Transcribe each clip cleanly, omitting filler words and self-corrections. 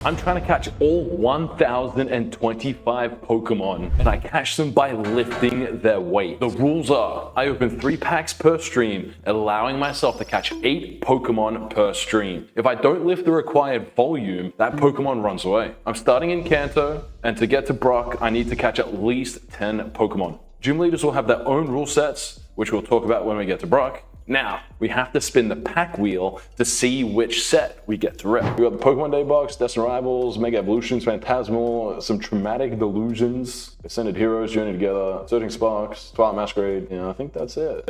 I'm trying to catch all 1,025 Pokemon, and I catch them by lifting their weight. The rules are, I open 3 packs per stream, allowing myself to catch 8 Pokemon per stream. If I don't lift the required volume, that Pokemon runs away. I'm starting in Kanto, and to get to Brock, I need to catch at least 10 Pokemon. Gym leaders will have their own rule sets, which we'll talk about when we get to Brock. Now, we have to spin the pack wheel to see which set we get to rip. We got the Pokemon Day box, Destined Rivals, Mega Evolutions, Phantasmal, some Traumatic Delusions, Ascended Heroes, Journey Together, Surging Sparks, Twilight Masquerade. I think that's it.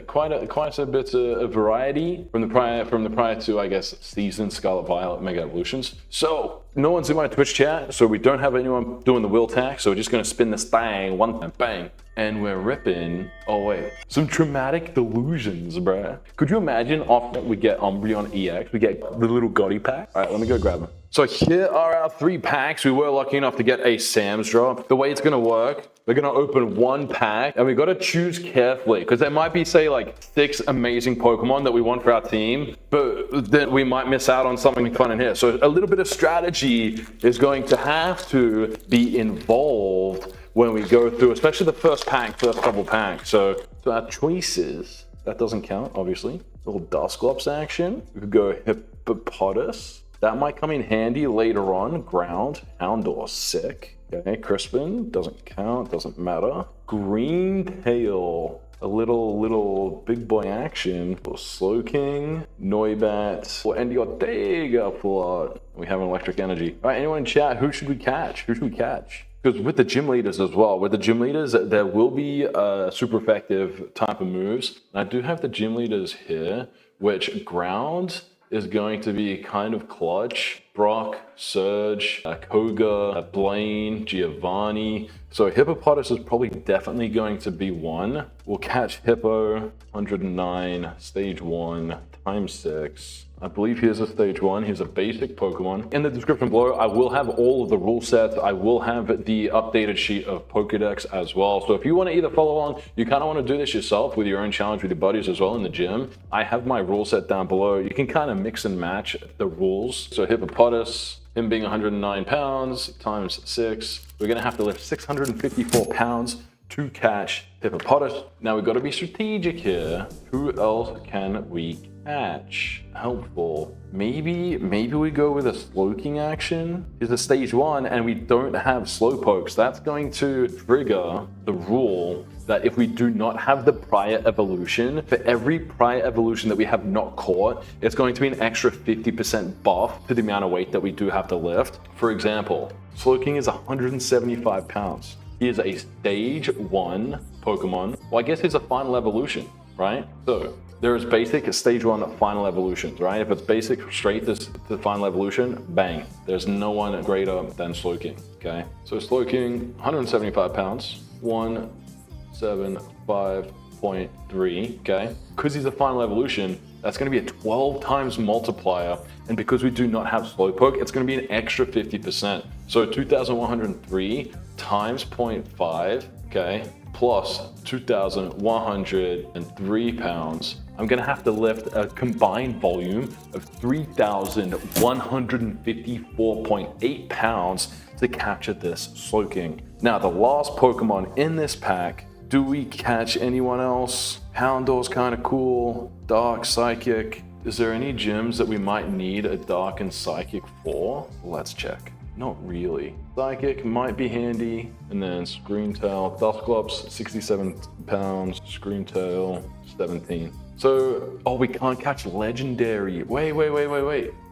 Quite a bit of variety from the prior to, I guess, season Scarlet Violet Mega Evolutions. So, no one's in my Twitch chat, so we don't have anyone doing the wheel tack, so we're just gonna spin this thing one time, bang. And we're ripping, oh wait, some Traumatic Delusions, bruh. Could you imagine often we get Umbreon EX, we get the little Gotti pack? All right, let me go grab them. So here are our 3 packs. We were lucky enough to get a Sam's drop. The way it's gonna work, we're gonna open 1 pack and we gotta choose carefully because there might be, say, like 6 amazing Pokemon that we want for our team, but then we might miss out on something fun in here. So a little bit of strategy is going to have to be involved when we go through, especially the first couple packs. So our choices, that doesn't count, obviously. A little Dusclops action. We could go Hippopotas. That might come in handy later on. Ground, Houndour, sick. Okay, Crispin, doesn't count, doesn't matter. Green Tail, a little big boy action. Slowking, Noibat, or Andy Ortega for we have an Electric Energy. All right, anyone in chat, who should we catch? Who should we catch? Because with the gym leaders as well, with the gym leaders, there will be super effective type of moves. And I do have the gym leaders here, which ground is going to be kind of clutch. Brock, Surge, Koga, Blaine, Giovanni. So Hippopotas is probably definitely going to be one. We'll catch Hippo, 109, stage 1, times 6. I believe here's a stage 1. Here's a basic Pokemon. In the description below, I will have all of the rule sets. I will have the updated sheet of Pokedex as well. So if you want to either follow along, you kind of want to do this yourself with your own challenge with your buddies as well in the gym. I have my rule set down below. You can kind of mix and match the rules. So Hippopotas, him being 109 pounds times 6, we're going to have to lift 654 pounds to catch Hippopotas. Now we've got to be strategic here. Who else can we catch? Helpful. Maybe we go with a Slowking action. Here's a stage 1 and we don't have Slowpokes. That's going to trigger the rule that if we do not have the prior evolution, for every prior evolution that we have not caught, it's going to be an extra 50% buff to the amount of weight that we do have to lift. For example, Slowking is 175 pounds. He is a stage 1 Pokemon. Well, I guess he's a final evolution, right? So there is basic stage 1 final evolutions, right? If it's basic straight to final evolution, bang. There's no one greater than Slowking, okay? So Slowking, 175 pounds, 175.3, okay? Because he's a final evolution, that's going to be a 12 times multiplier. And because we do not have Slowpoke, it's going to be an extra 50%. So 2,103 times 0.5, okay, plus 2,103 pounds. I'm going to have to lift a combined volume of 3,154.8 pounds to capture this Slowking. Now, the last Pokemon in this pack, do we catch anyone else? Houndour's kind of cool. Dark, Psychic. Is there any gyms that we might need a Dark and Psychic for? Let's check. Not really. Psychic might be handy. And then Screamtail. Dusclops, 67 pounds. Screamtail, 17. So, oh, we can't catch Legendary. Wait.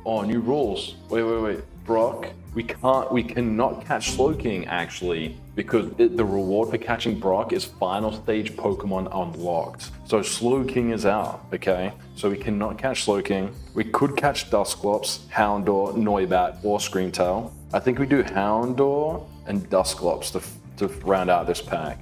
Oh, new rules. Wait. Brock, we cannot catch Slowking actually, because the reward for catching Brock is final stage Pokemon unlocked. So Slowking is out, okay? So we cannot catch Slowking. We could catch Dusclops, Houndour, Noibat, or Screamtail. I think we do Houndour and Dusclops to round out this pack.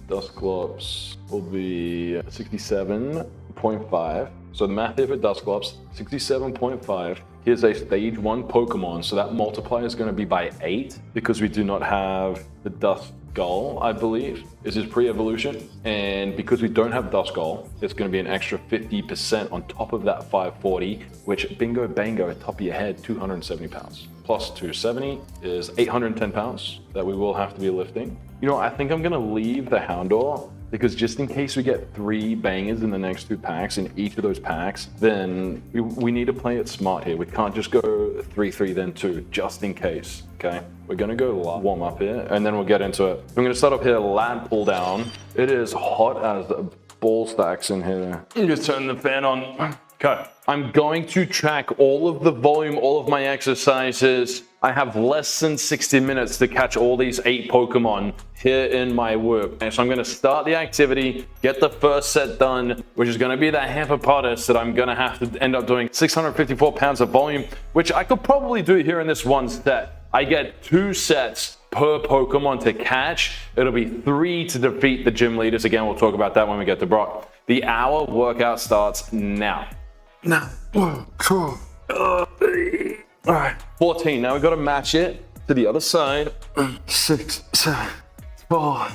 Dusclops will be 67.5. So the math here for Dusclops, 67.5. Here's a stage 1 Pokemon, so that multiplier is going to be by 8 because we do not have the Gull, I believe, is his pre-evolution. And because we don't have Duskull, it's going to be an extra 50% on top of that 540, which bingo bango at top of your head, 270 pounds. Plus 270 is 810 pounds that we will have to be lifting. You know, I think I'm going to leave the Houndour because just in case we get 3 bangers in the next 2 packs, in each of those packs, then we need to play it smart here. We can't just go 3-3 then 2, just in case, okay? We're gonna go warm up here, and then we'll get into it. I'm gonna start off here, lat pull down. It is hot as ball stacks in here. Just turn the fan on. Okay. I'm going to track all of the volume, all of my exercises. I have less than 60 minutes to catch all these 8 Pokemon here in my whoop. And so I'm going to start the activity, get the first set done, which is going to be that Hippopotas that I'm going to have to end up doing 654 pounds of volume, which I could probably do here in this one set. I get 2 sets per Pokemon to catch. It'll be 3 to defeat the gym leaders. Again, we'll talk about that when we get to Brock. The hour workout starts now. Now, 1, 2, 3. All right, 14. Now we've got to match it to the other side. 6, 7, 4.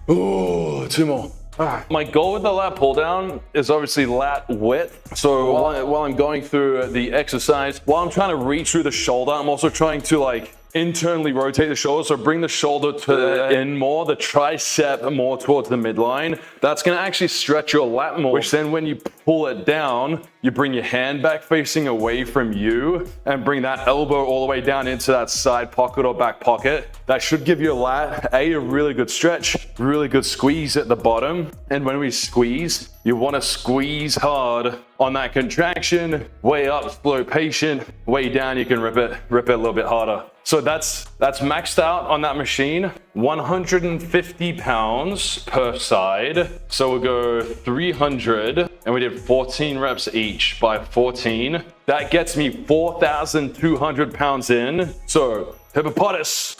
Oh, 2 more. All right. My goal with the lat pull down is obviously lat width. So while I'm going through the exercise, while I'm trying to reach through the shoulder, I'm also trying to like internally rotate the shoulder. So bring the shoulder to in more, the tricep more towards the midline. That's gonna actually stretch your lat more, which then when you pull it down, you bring your hand back facing away from you and bring that elbow all the way down into that side pocket or back pocket. That should give your lat a really good stretch, really good squeeze at the bottom. And when we squeeze, you wanna squeeze hard on that contraction, way up, slow, patient, way down, you can rip it a little bit harder. So that's maxed out on that machine, 150 pounds per side. So we'll go 300 and we did 14 reps each by 14. That gets me 4,200 pounds in. So Hippopotas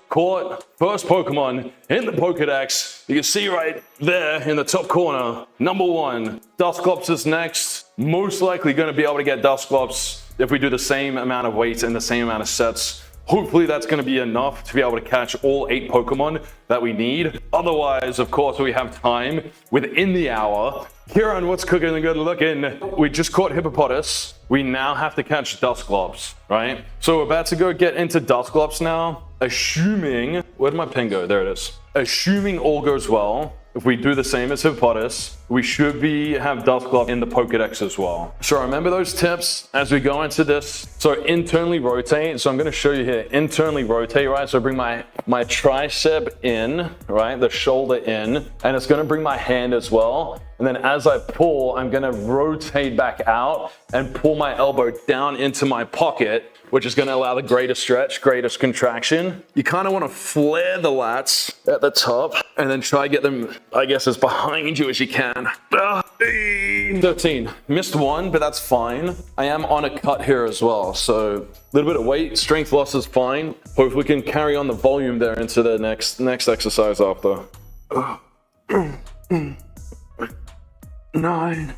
caught first Pokemon in the Pokedex. You can see right there in the top corner, number 1. Dusclops is next. Most likely gonna be able to get Dusclops if we do the same amount of weight and the same amount of sets. Hopefully that's going to be enough to be able to catch all 8 Pokemon that we need. Otherwise, of course, we have time within the hour. Kieran, what's cooking and good looking? We just caught Hippopotas. We now have to catch Dusclops, right? So we're about to go get into Dusclops now. Assuming, where'd my pin go? There it is. Assuming all goes well, if we do the same as Hippopotas, we should have Dusclops in the Pokedex as well. So remember those tips as we go into this. So internally rotate. So I'm gonna show you here, internally rotate, right? So bring my tricep in, right? The shoulder in, and it's gonna bring my hand as well. And then as I pull, I'm gonna rotate back out and pull my elbow down into my pocket, which is going to allow the greatest stretch, greatest contraction. You kind of want to flare the lats at the top and then try to get them, I guess, as behind you as you can. 13. Missed 1, but that's fine. I am on a cut here as well, so a little bit of weight, strength loss is fine. Hopefully we can carry on the volume there into the next exercise after. 9.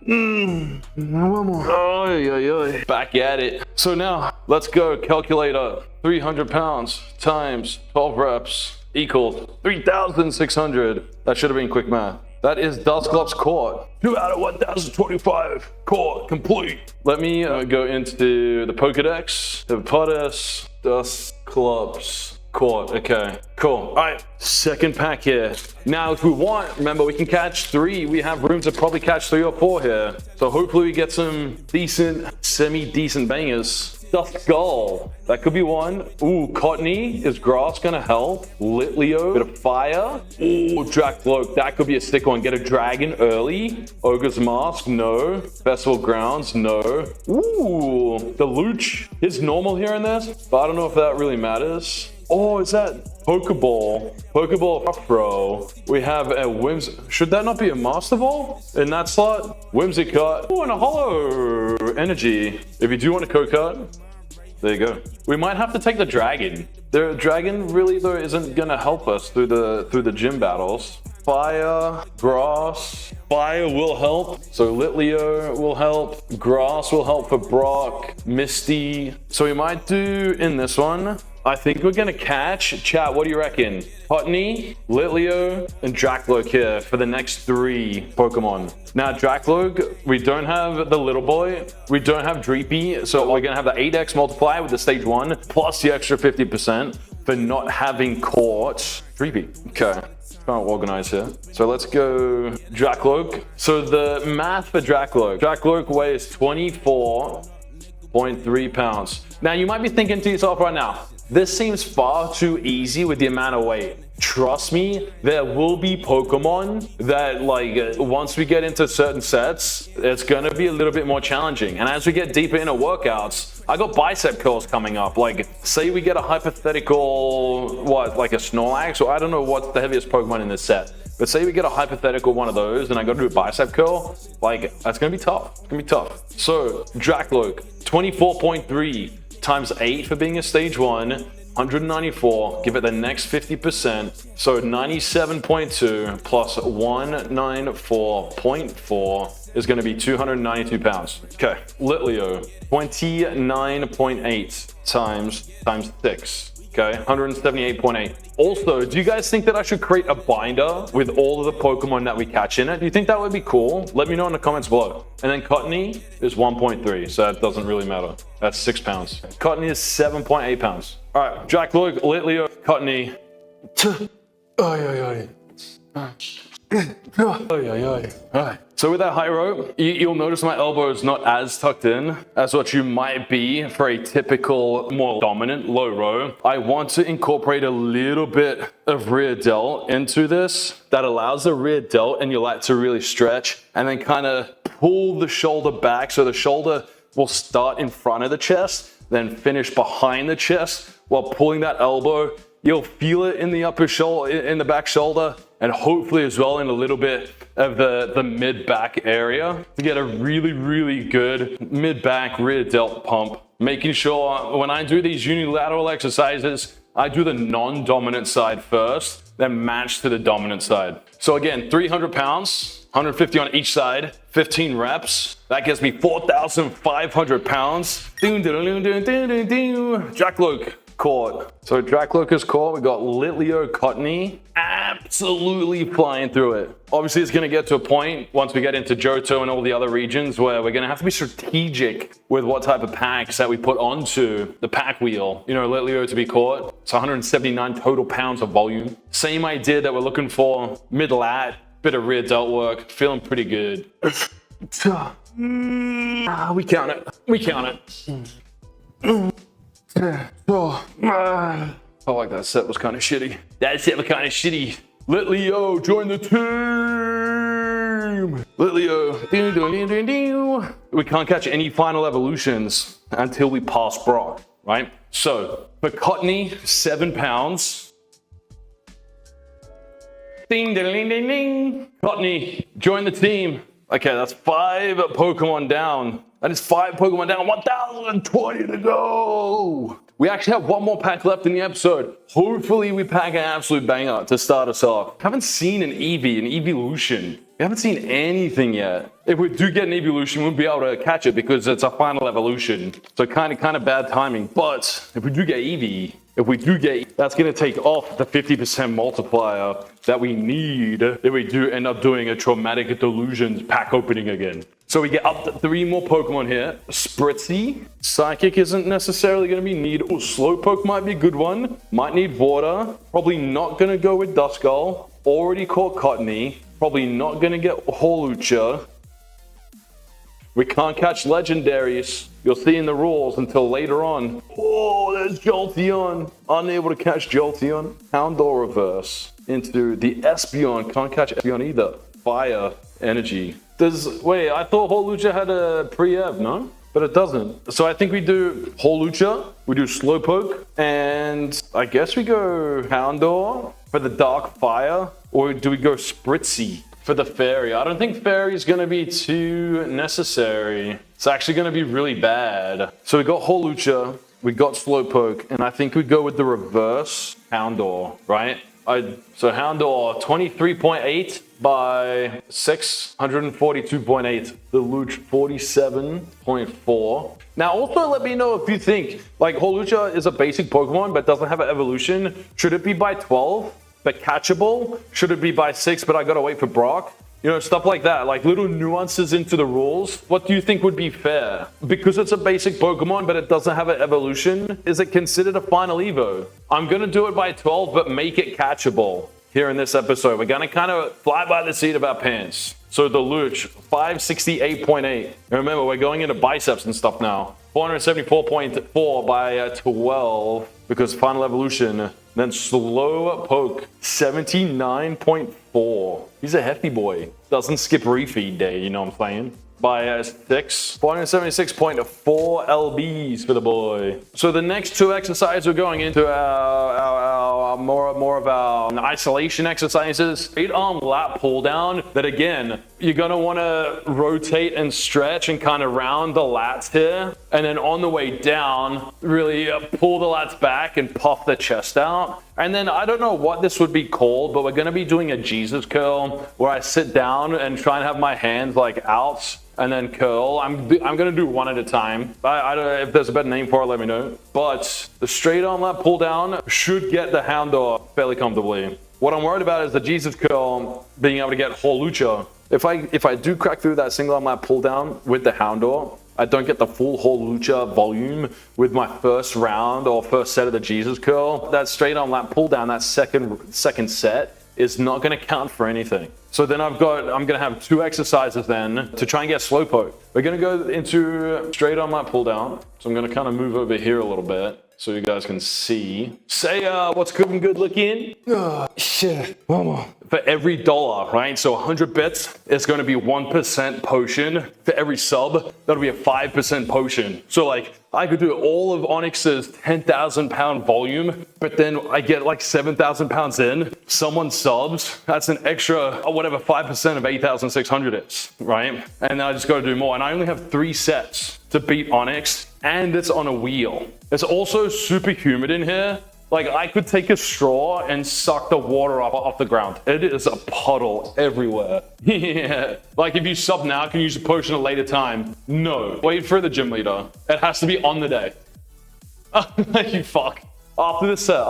One more. Oh, back at it. So now, let's go. Calculator. 300 pounds times 12 reps equals 3,600. That should have been quick math. That is Dusclops caught. 2 out of 1,025. Caught. Complete. Let me go into the Pokedex. Hippopotas, Dusclops. Caught. Okay, cool. All right, second pack here. Now, if we want, remember, we can catch 3. We have room to probably catch 3 or 4 here. So hopefully we get some decent, semi-decent bangers. Duskull, that could be one. Ooh, Cottony, is grass gonna help? Litleo, bit of fire. Ooh, Dracloak, that could be a sick one. Get a dragon early. Ogre's Mask, no. Festival Grounds, no. Ooh, the Looch is normal here in this, but I don't know if that really matters. Oh, is that Pokeball? Pokeball Pro. We have a should that not be a Master Ball in that slot? Whimsicott. Oh, and a Hollow Energy. If you do want a Co-Cut, there you go. We might have to take the Dragon. The Dragon really though isn't gonna help us through the gym battles. Fire, Grass. Fire will help. So Litleo will help. Grass will help for Brock. Misty. So we might do in this one. I think we're gonna catch, chat, what do you reckon? Putney, Litleo, and Drakloak here for the next 3 Pokemon. Now, Drakloak, we don't have the little boy, we don't have Dreepy, so we're gonna have the 8x multiplier with the stage 1, plus the extra 50% for not having caught Dreepy. Okay. Trying to organize here. So let's go Drakloak. So the math for Drakloak weighs 24.3 pounds. Now you might be thinking to yourself right now, this seems far too easy with the amount of weight. Trust me, there will be Pokemon that, like, once we get into certain sets, it's gonna be a little bit more challenging. And as we get deeper into workouts, I got bicep curls coming up. Like, say we get a hypothetical, like a Snorlax, or I don't know what's the heaviest Pokemon in this set. But say we get a hypothetical one of those, and I got to do a bicep curl, like, that's gonna be tough. It's gonna be tough. So, Drakloak, 24.3 times 8 for being a stage 1. 194, give it the next 50%, so 97.2 plus 194.4 is going to be 292 pounds. Okay, Litleo, 29.8 times 6. Okay, 178.8. Also, do you guys think that I should create a binder with all of the Pokemon that we catch in it? Do you think that would be cool? Let me know in the comments below. And then Cottony is 1.3, so that doesn't really matter. That's 6 pounds. Cottony is 7.8 pounds. All right, Drakloak, Litleo, Cottony. So with that high rope, you'll notice my elbow is not as tucked in as what you might be for a typical, more dominant low row. I want to incorporate a little bit of rear delt into this that allows the rear delt and your lat to really stretch and then kind of pull the shoulder back. So the shoulder will start in front of the chest, then finish behind the chest while pulling that elbow. You'll feel it in the upper shoulder, in the back shoulder, and hopefully as well in a little bit of the mid-back area to get a really, really good mid-back rear delt pump. Making sure when I do these unilateral exercises, I do the non-dominant side first, then match to the dominant side. So again, 300 pounds, 150 on each side, 15 reps. That gives me 4,500 pounds. Drakloak caught. So Drakloak is caught. We got Litleo, Cottony, absolutely flying through it. Obviously, it's going to get to a point once we get into Johto and all the other regions where we're going to have to be strategic with what type of packs that we put onto the pack wheel. You know, Litleo to be caught. It's 179 total pounds of volume. Same idea that we're looking for. Mid-lat, bit of rear delt work. Feeling pretty good. We count it. We count it. Oh, I like that set was kind of shitty. That set was kind of shitty. Litleo, join the team. Litleo. We can't catch any final evolutions until we pass Brock, right? So for Cottony, 7 pounds. Ding, ding, ding, ding, ding. Cottony, join the team. Okay, that's 5 Pokemon down. That is 5 Pokemon down, 1,020 to go. We actually have one more pack left in the episode. Hopefully we pack an absolute banger to start us off. Haven't seen an Eevee, an Evolution. We haven't seen anything yet. If we do get an Evolution, we'll be able to catch it because it's a final evolution. So kind of bad timing. But if we do get Eevee, that's gonna take off the 50% multiplier that we need if we do end up doing a Traumatic Delusions pack opening again. So we get up to 3 more Pokemon here. Spritzy. Psychic isn't necessarily going to be needed. Oh, Slowpoke might be a good one. Might need water. Probably not going to go with Duskull. Already caught Cottony. Probably not going to get Hawlucha. We can't catch legendaries. You'll see in the rules until later on. Oh, there's Jolteon. Unable to catch Jolteon. Houndour reverse into the Espeon. Can't catch Espeon either. Fire energy. Wait, I thought Hawlucha had a pre-ev, no? But it doesn't. So I think we do Hawlucha, we do Slowpoke, and I guess we go Houndour for the Dark Fire, or do we go Spritzy for the Fairy? I don't think Fairy is going to be too necessary. It's actually going to be really bad. So we got Hawlucha, we got Slowpoke, and I think we go with the reverse Houndour, right? So Houndor 23.8 by 642.8. The Luch 47.4. Now also let me know if you think like Holucha is a basic Pokemon but doesn't have an evolution. Should it be by 12 but catchable? Should it be by 6 but I gotta wait for Brock? You know, stuff like that, like little nuances into the rules. What do you think would be fair? Because it's a basic Pokemon, but it doesn't have an evolution, is it considered a final Evo? I'm gonna do it by 12, but make it catchable here in this episode. We're gonna kind of fly by the seat of our pants. So the Luch, 568.8. Remember, we're going into biceps and stuff now. 474.4 by 12, because final evolution. Then slow poke, 79.4. He's a hefty boy. Doesn't skip refeed day, you know what I'm saying? By 6, 476.4 lbs for the boy. So the next two exercises, we're going into our more of our isolation exercises. Straight arm lat pull down. That again, you're gonna wanna rotate and stretch and kind of round the lats here. And then on the way down, really pull the lats back and puff the chest out. And then I don't know what this would be called, but we're gonna be doing a Jesus curl where I sit down and try and have my hands like out and then curl. I'm gonna do one at a time. I don't know if there's a better name for it, let me know. But the straight arm lat pull down should get the Houndor fairly comfortably. What I'm worried about is the Jesus curl being able to get Holucha. If I do crack through that single arm lat pull down with the Houndor, I don't get the full Holucha volume with my first round or first set of the Jesus curl. That straight arm lat pull down, that second set is not going to count for anything. So then I'm going to have two exercises then to try and get slowpoke. We're going to go into straight arm lat pull down. So I'm going to kind of move over here a little bit so you guys can see. Say what's cooking good looking? Shit, mama. For every $1, right? So 100 bits is going to be 1% potion. For every sub, that'll be a 5% potion. So like I could do all of Onyx's 10,000 pound volume, but then I get like 7,000 pounds in. Someone subs, that's an extra, whatever 5% of 8,600 is, right? And then I just got to do more. And I only have 3 sets to beat Onyx, and it's on a wheel. It's also super humid in here. Like I could take a straw and suck the water up off the ground. It is a puddle everywhere. Yeah. Like if you sub now, can you use a potion at a later time? No. Wait for the gym leader. It has to be on the day. You fuck. After this set.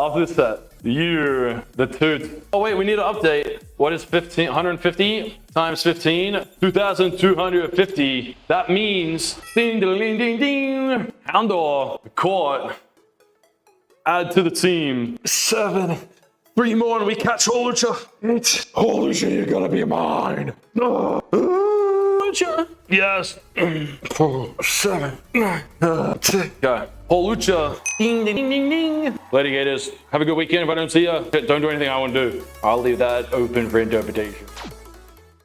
You, the toot. Oh wait, we need to update. What is 150 times 15? 2,250. That means ding ding ding ding ding. Houndor caught. Add to the team. 7. 3 more and we catch Holucha. 8. Holucha, you're gonna be mine. Holucha. Yes. 7, 9, 10. Go. Holucha. Ding, ding, ding, ding, ding. Litigators, have a good weekend. If I don't see you, don't do anything I want to do. I'll leave that open for interpretation.